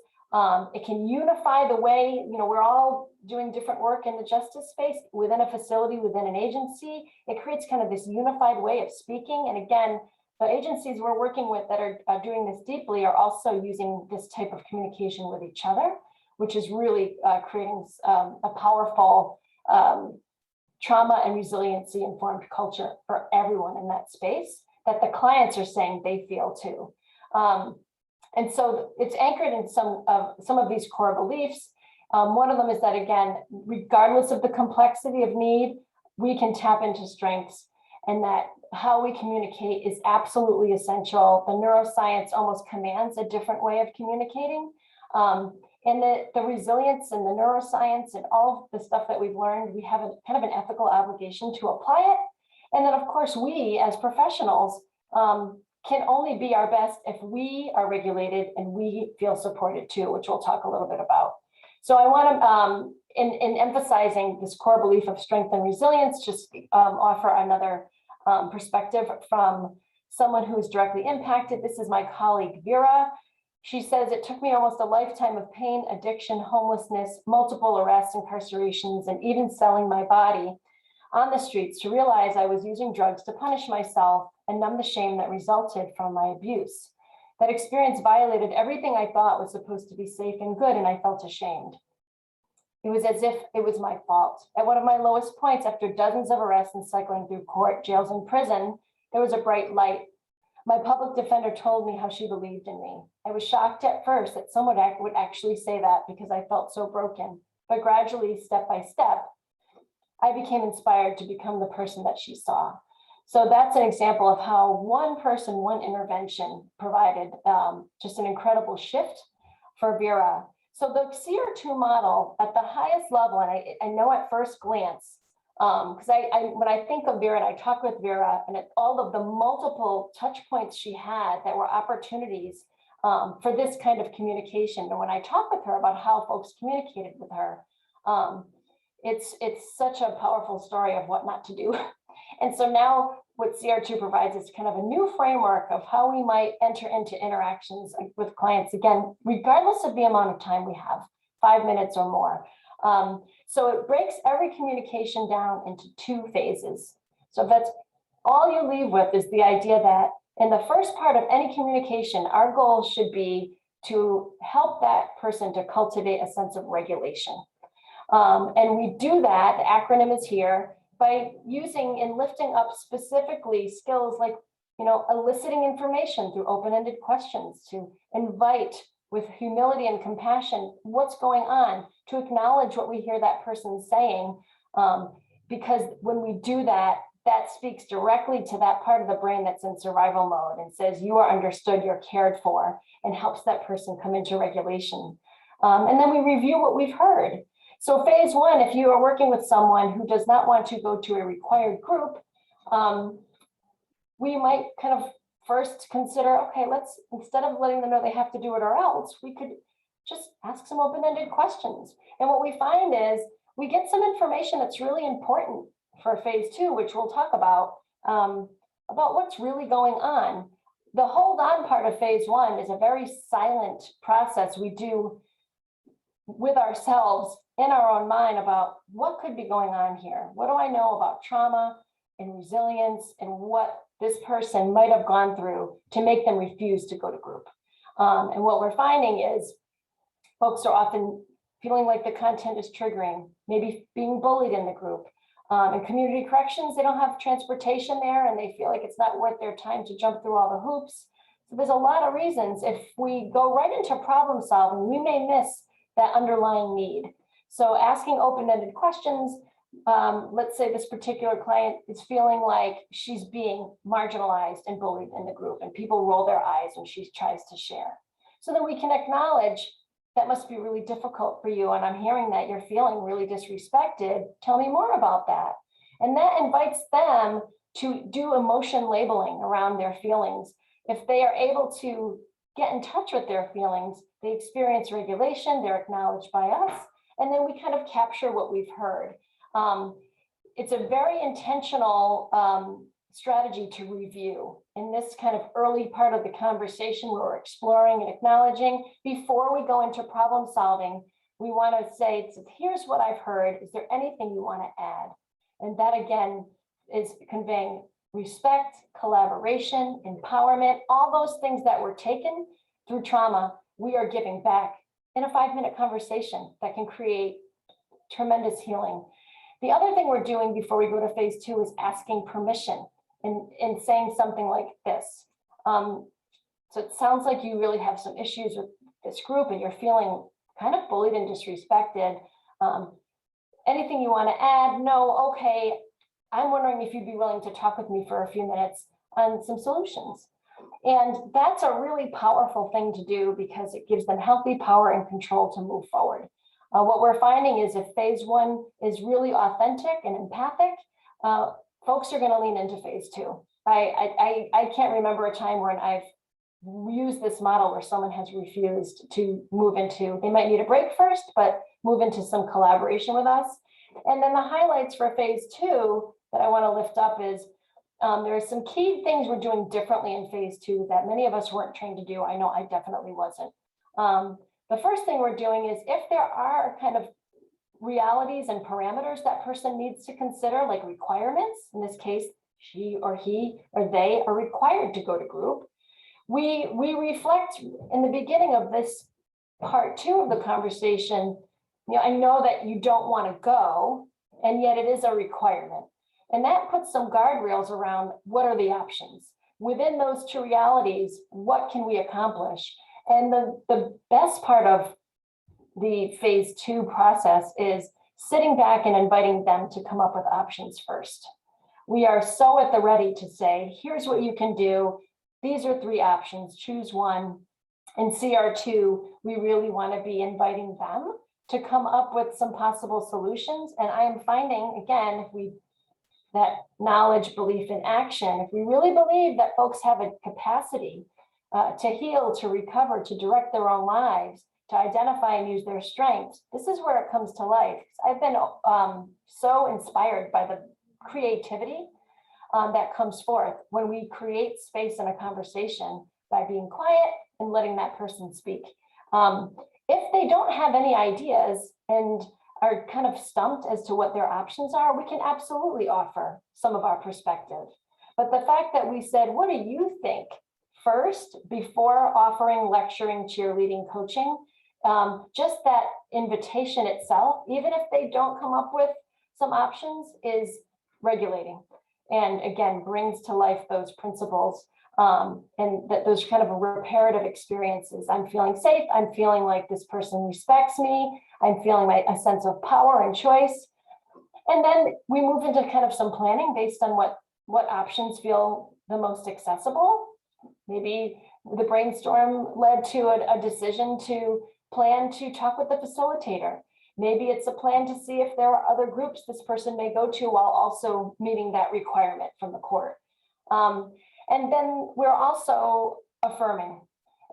It can unify the way, we're all doing different work in the justice space within a facility, within an agency. It creates kind of this unified way of speaking. And again, the agencies we're working with that are doing this deeply are also using this type of communication with each other, which is really creating a powerful trauma and resiliency informed culture for everyone in that space. that the clients are saying they feel too. And so it's anchored in some of these core beliefs. One of them is that, again, regardless of the complexity of need, we can tap into strengths, and that how we communicate is absolutely essential. The neuroscience almost commands a different way of communicating. And the resilience and the neuroscience and all of the stuff that we've learned, we have a kind of an ethical obligation to apply it. And then, of course, we as professionals can only be our best if we are regulated and we feel supported too, which we'll talk a little bit about. So I want to, in emphasizing this core belief of strength and resilience, just offer another perspective from someone who is directly impacted. This is my colleague, Vera. She says, it took me almost a lifetime of pain, addiction, homelessness, multiple arrests, incarcerations, and even selling my body on the streets to realize I was using drugs to punish myself and numb the shame that resulted from my abuse. That experience violated everything I thought was supposed to be safe and good, and I felt ashamed. It was as if it was my fault. At one of my lowest points, after dozens of arrests and cycling through court, jails, and prison, there was a bright light. My public defender told me how she believed in me. I was shocked at first that someone would actually say that because I felt so broken. But gradually, step by step, I became inspired to become the person that she saw. So that's an example of how one person, one intervention provided just an incredible shift for Vera. So the CR2 model at the highest level, and I know at first glance, because when I think of Vera and I talk with Vera and at all of the multiple touch points she had that were opportunities for this kind of communication. And when I talk with her about how folks communicated with her, it's such a powerful story of what not to do. And so now what CR2 provides is kind of a new framework of how we might enter into interactions with clients, again, regardless of the amount of time we have, 5 minutes or more. So it breaks every communication down into 2 phases. So that's all you leave with is the idea that in the first part of any communication, our goal should be to help that person to cultivate a sense of regulation. And we do that, the acronym is here, by using and lifting up specifically skills like, eliciting information through open-ended questions, to invite with humility and compassion what's going on, to acknowledge what we hear that person saying, because when we do that, that speaks directly to that part of the brain that's in survival mode and says you are understood, you're cared for, and helps that person come into regulation. And then we review what we've heard. So phase 1, if you are working with someone who does not want to go to a required group, we might kind of first consider, okay, instead of letting them know they have to do it or else, we could just ask some open-ended questions. And what we find is we get some information that's really important for phase 2, which we'll talk about what's really going on. The hold on part of phase 1 is a very silent process we do with ourselves in our own mind about what could be going on here. What do I know about trauma and resilience and what this person might have gone through to make them refuse to go to group? And what we're finding is folks are often feeling like the content is triggering, maybe being bullied in the group. In community corrections, they don't have transportation there and they feel like it's not worth their time to jump through all the hoops. So there's a lot of reasons. If we go right into problem solving, we may miss that underlying need. So asking open-ended questions, let's say this particular client is feeling like she's being marginalized and bullied in the group and people roll their eyes when she tries to share. So then we can acknowledge that must be really difficult for you, and I'm hearing that you're feeling really disrespected. Tell me more about that. And that invites them to do emotion labeling around their feelings. If they are able to get in touch with their feelings, they experience regulation, they're acknowledged by us, and then we kind of capture what we've heard. It's a very intentional strategy to review in this kind of early part of the conversation where we're exploring and acknowledging. Before we go into problem solving, we want to say, here's what I've heard. Is there anything you want to add? And that again is conveying respect, collaboration, empowerment, all those things that were taken through trauma, we are giving back in a 5-minute conversation that can create tremendous healing. The other thing we're doing before we go to phase 2 is asking permission. in saying something like this. So it sounds like you really have some issues with this group and you're feeling kind of bullied and disrespected. Anything you want to add? No, okay. I'm wondering if you'd be willing to talk with me for a few minutes on some solutions. And that's a really powerful thing to do because it gives them healthy power and control to move forward. What we're finding is if phase one is really authentic and empathic, folks are going to lean into phase two. I can't remember a time when I've used this model where someone has refused to move into, they might need a break first, but move into some collaboration with us. And then the highlights for phase two that I want to lift up is there are some key things we're doing differently in phase two that many of us weren't trained to do. I know I definitely wasn't. The first thing we're doing is if there are kind of realities and parameters that person needs to consider, like requirements, in this case, she or he or they are required to go to group. We reflect in the beginning of this part two of the conversation, I know that you don't want to go, and yet it is a requirement. And that puts some guardrails around what are the options. Within those two realities, what can we accomplish? And the best part of the phase two process is sitting back and inviting them to come up with options first. We are so at the ready to say, here's what you can do. These are three options, choose one. In CR2, we really want to be inviting them to come up with some possible solutions. And I am finding, again, that knowledge, belief, and action, if we really believe that folks have a capacity to heal, to recover, to direct their own lives, to identify and use their strengths, this is where it comes to life. I've been so inspired by the creativity that comes forth when we create space in a conversation by being quiet and letting that person speak. If they don't have any ideas and are kind of stumped as to what their options are, we can absolutely offer some of our perspective. But the fact that we said, what do you think first before offering lecturing, cheerleading, coaching, just that invitation itself, even if they don't come up with some options, is regulating. And again, brings to life those principles and that those kind of reparative experiences. I'm feeling safe. I'm feeling like this person respects me. I'm feeling a sense of power and choice. And then we move into kind of some planning based on what options feel the most accessible. Maybe the brainstorm led to a decision to plan to talk with the facilitator. Maybe it's a plan to see if there are other groups this person may go to while also meeting that requirement from the court. And then we're also affirming.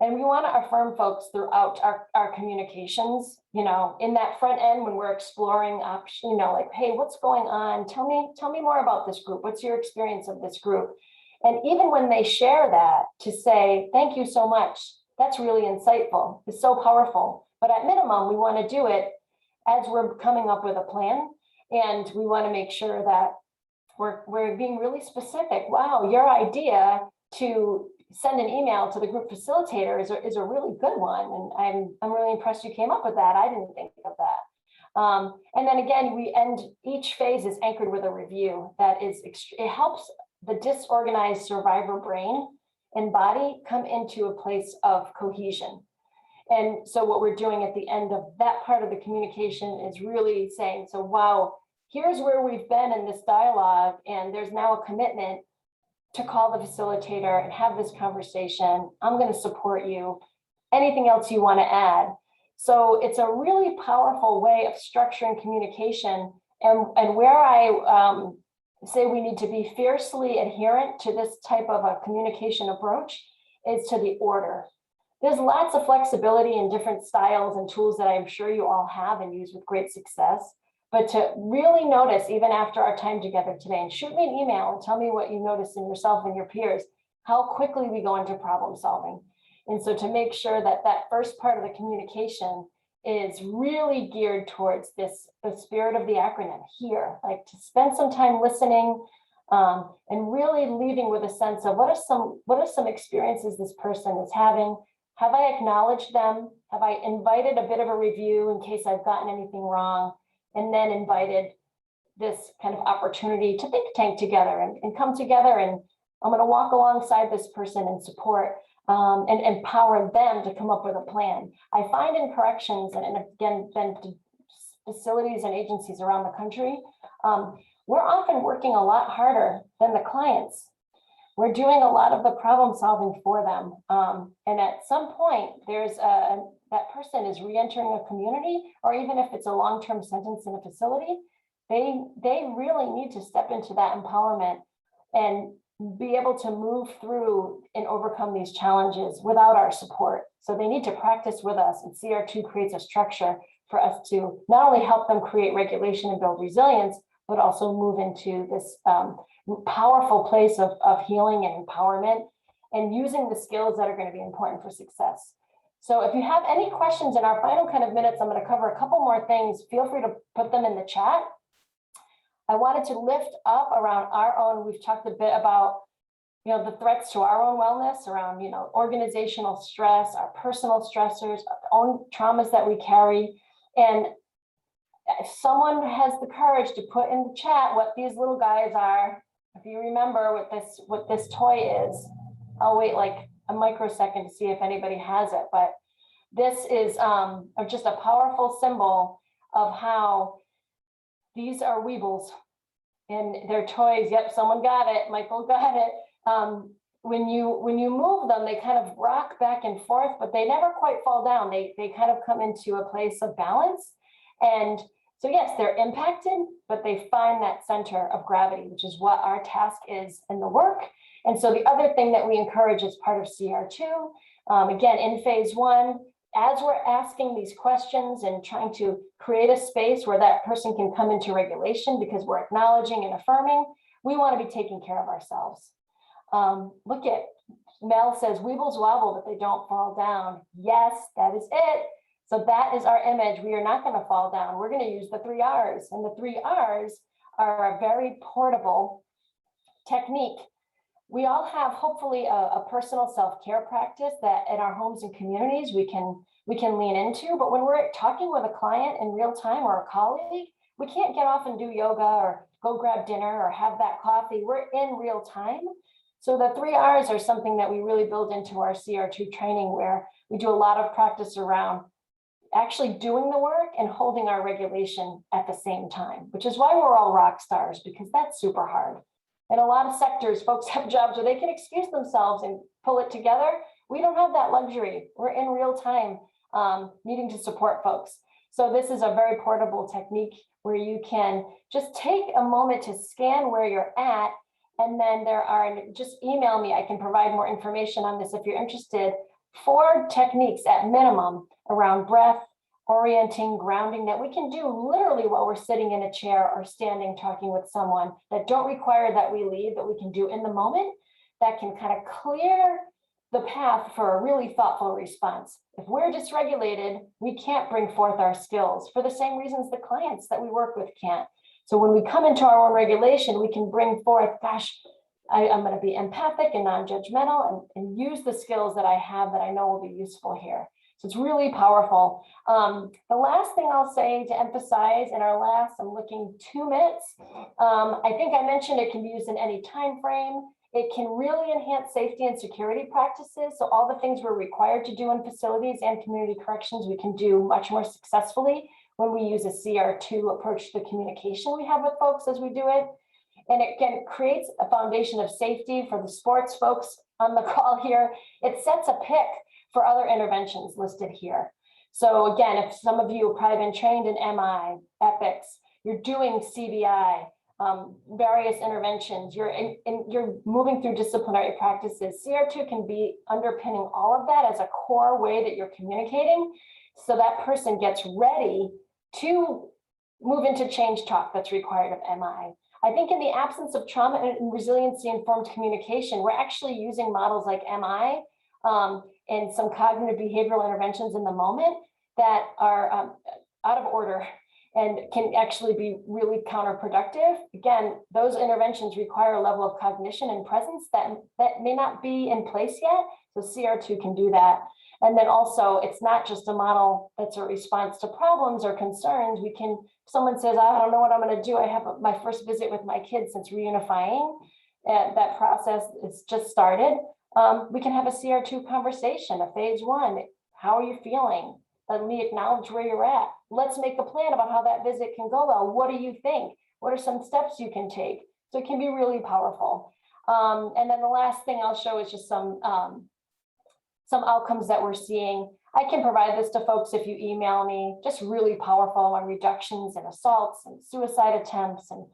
And we want to affirm folks throughout our communications, in that front end when we're exploring options, like, hey, what's going on? Tell me more about this group. What's your experience of this group? And even when they share that, to say, thank you so much. That's really insightful. It's so powerful. But at minimum, we want to do it as we're coming up with a plan. And we want to make sure that we're being really specific. Wow, your idea to send an email to the group facilitator is a really good one. And I'm really impressed you came up with that. I didn't think of that. And then again, we end, each phase is anchored with a review that is, it helps the disorganized survivor brain and body come into a place of cohesion. And so what we're doing at the end of that part of the communication is really saying, so wow, here's where we've been in this dialogue, and there's now a commitment to call the facilitator and have this conversation. I'm going to support you. Anything else you want to add? So it's a really powerful way of structuring communication. And where I say we need to be fiercely adherent to this type of a communication approach is to the order. There's lots of flexibility in different styles and tools that I'm sure you all have and use with great success. But to really notice, even after our time together today, and shoot me an email and tell me what you notice in yourself and your peers, how quickly we go into problem solving. And so to make sure that that first part of the communication is really geared towards the spirit of the acronym here, like to spend some time listening and really leaving with a sense of what are some experiences this person is having. Have I acknowledged them? Have I invited a bit of a review in case I've gotten anything wrong? And then invited this kind of opportunity to think tank together and come together, and I'm going to walk alongside this person and support and empower them to come up with a plan. I find in corrections, and again, been to facilities and agencies around the country, we're often working a lot harder than the clients. We're doing a lot of the problem solving for them. And at some point, that person is re-entering a community, or even if it's a long-term sentence in a facility, they really need to step into that empowerment and be able to move through and overcome these challenges without our support. So they need to practice with us, and CR2 creates a structure for us to not only help them create regulation and build resilience, but also move into this powerful place of healing and empowerment, and using the skills that are going to be important for success. So if you have any questions in our final kind of minutes, I'm going to cover a couple more things. Feel free to put them in the chat. I wanted to lift up around our own, we've talked a bit about, the threats to our own wellness around, organizational stress, our personal stressors, our own traumas that we carry. And if someone has the courage to put in the chat what these little guys are, if you remember what this toy is, I'll wait like a microsecond to see if anybody has it. But this is just a powerful symbol of how these are Weebles, and they're toys. Yep, someone got it. Michael got it. When you move them, they kind of rock back and forth, but they never quite fall down. They kind of come into a place of balance. And so yes, they're impacted, but they find that center of gravity, which is what our task is in the work. And so the other thing that we encourage as part of CR2, again, in phase 1, as we're asking these questions and trying to create a space where that person can come into regulation, because we're acknowledging and affirming, we want to be taking care of ourselves. Look at Mel says, Weebles wobble, but they don't fall down. Yes, that is it. So that is our image. We are not going to fall down. We're going to use the 3 R's. And the 3 R's are a very portable technique. We all have hopefully a personal self-care practice that in our homes and communities we can lean into. But when we're talking with a client in real time or a colleague, we can't get off and do yoga or go grab dinner or have that coffee. We're in real time. So the 3 R's are something that we really build into our CR2 training, where we do a lot of practice around actually doing the work and holding our regulation at the same time, which is why we're all rock stars, because that's super hard. In a lot of sectors, folks have jobs where they can excuse themselves and pull it together. We don't have that luxury. We're in real time needing to support folks. So this is a very portable technique where you can just take a moment to scan where you're at. And then just email me. I can provide more information on this if you're interested. 4 techniques at minimum around breath, orienting, grounding that we can do literally while we're sitting in a chair or standing talking with someone, that don't require that we leave, that we can do in the moment, that can kind of clear the path for a really thoughtful response. If we're dysregulated, we can't bring forth our skills for the same reasons the clients that we work with can't. So when we come into our own regulation, we can bring forth, gosh, I'm going to be empathic and non-judgmental and use the skills that I have that I know will be useful here. So it's really powerful. The last thing I'll say to emphasize in our last, I'm looking 2 minutes. I think I mentioned it can be used in any time frame. It can really enhance safety and security practices. So all the things we're required to do in facilities and community corrections, we can do much more successfully when we use a CR2 approach to the communication we have with folks as we do it. And it again creates a foundation of safety for the sports folks on the call here. It sets a pick for other interventions listed here. So again, if some of you have probably been trained in MI, EPICS, you're doing CBI, various interventions, you're moving through disciplinary practices, CR2 can be underpinning all of that as a core way that you're communicating, so that person gets ready to move into change talk that's required of MI. I think in the absence of trauma and resiliency informed communication, we're actually using models like MI and some cognitive behavioral interventions in the moment that are out of order and can actually be really counterproductive. Again, those interventions require a level of cognition and presence that may not be in place yet. So CR2 can do that. And then also, it's not just a model that's a response to problems or concerns. We can, if someone says, I don't know what I'm going to do, I have my first visit with my kids since reunifying, and that process is just started. We can have a CR2 conversation, a phase 1. How are you feeling? Let me acknowledge where you're at. Let's make a plan about how that visit can go well. What do you think? What are some steps you can take? So it can be really powerful. And then the last thing I'll show is just some outcomes that we're seeing. I can provide this to folks if you email me, just really powerful on reductions in assaults and suicide attempts and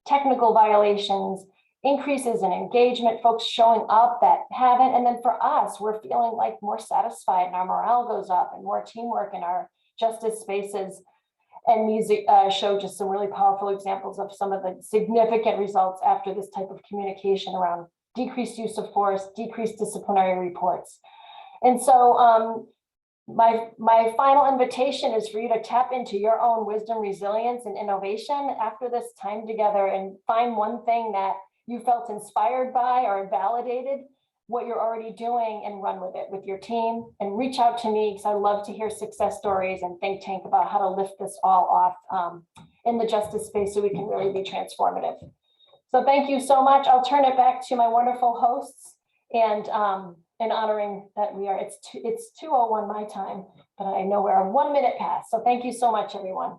technical violations, increases in engagement, folks showing up that haven't. And then for us, we're feeling like more satisfied and our morale goes up and more teamwork in our justice spaces. And music showed just some really powerful examples of some of the significant results after this type of communication around decreased use of force, decreased disciplinary reports. And so my final invitation is for you to tap into your own wisdom, resilience, and innovation after this time together, and find one thing that you felt inspired by or validated what you're already doing and run with it with your team, and reach out to me because I love to hear success stories and think tank about how to lift this all off in the justice space so we can really be transformative. So thank you so much. I'll turn it back to my wonderful hosts and honoring that it's 2:01 my time, but I know we're 1 minute past. So thank you so much, everyone.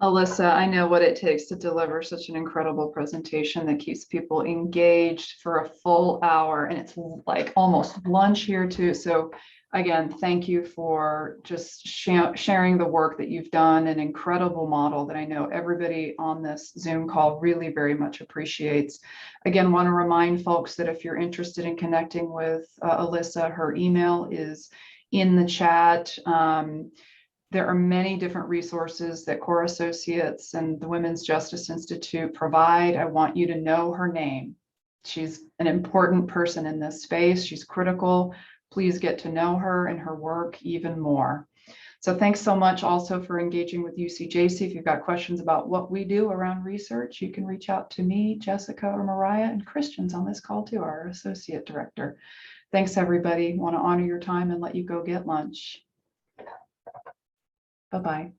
Alyssa, I know what it takes to deliver such an incredible presentation that keeps people engaged for a full hour, and it's like almost lunch here too. So again, thank you for just sharing the work that you've done, an incredible model that I know everybody on this Zoom call really very much appreciates. Again, want to remind folks that if you're interested in connecting with Alyssa, her email is in the chat. There are many different resources that Core Associates and the Women's Justice Institute provide. I want you to know her name. She's an important person in this space. She's critical. Please get to know her and her work even more. So thanks so much also for engaging with UCJC. If you've got questions about what we do around research, you can reach out to me, Jessica, or Mariah, and Christian's on this call too, our Associate Director. Thanks, everybody. Want to honor your time and let you go get lunch. Bye-bye.